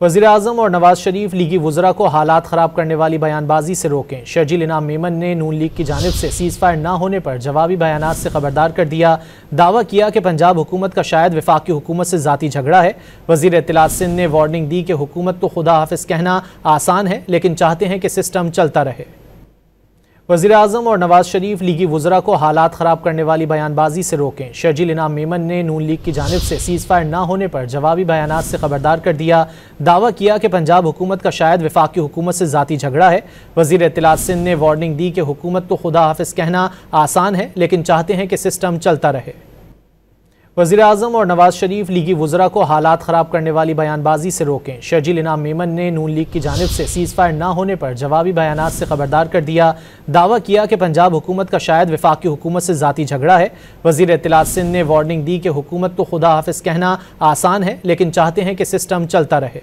वज़ीर-ए-आज़म और नवाज शरीफ लीगी वुज़रा को हालात ख़राब करने वाली बयानबाजी से रोकें। शर्जील इनाम मेमन ने नून लीग की जानिब से सीज़ फायर न होने पर जवाबी बयानात से खबरदार कर दिया। दावा किया कि पंजाब हुकूमत का शायद वफाकी हुकूमत से ज़ाती झगड़ा है। वज़ीर इत्तलात सिंध ने वार्निंग दी कि हुकूमत को खुदा हाफिज़ कहना आसान है, लेकिन चाहते हैं कि सिस्टम चलता रहे। वज़ीर-ए-आज़म और नवाज शरीफ लीगी वुज़रा को हालात ख़राब करने वाली बयानबाजी से रोकें। शर्जील इनाम मेमन ने नून लीग की जानिब से सीज़ फायर न होने पर जवाबी बयानात से खबरदार कर दिया। दावा किया कि पंजाब हुकूमत का शायद वफाकी हुकूमत से ज़ाती झगड़ा है। वज़ीर इत्तलात सिंध ने वार्निंग दी कि हुकूमत को खुदा हाफिज़ कहना आसान है, लेकिन चाहते हैं कि सिस्टम चलता रहे। वज़ीर-ए-आज़म और नवाज शरीफ लीगी वुज़रा को हालात ख़राब करने वाली बयानबाजी से रोकें। शर्जील इनाम मेमन ने नून लीग की जानिब से सीज़ फायर न होने पर जवाबी बयानात से खबरदार कर दिया। दावा किया कि पंजाब हुकूमत का शायद वफाकी हुकूमत से ज़ाती झगड़ा है। वज़ीर इत्तलात सिंध ने वार्निंग दी कि हुकूमत को खुदा हाफिज़ कहना आसान है, लेकिन चाहते हैं कि सिस्टम चलता रहे।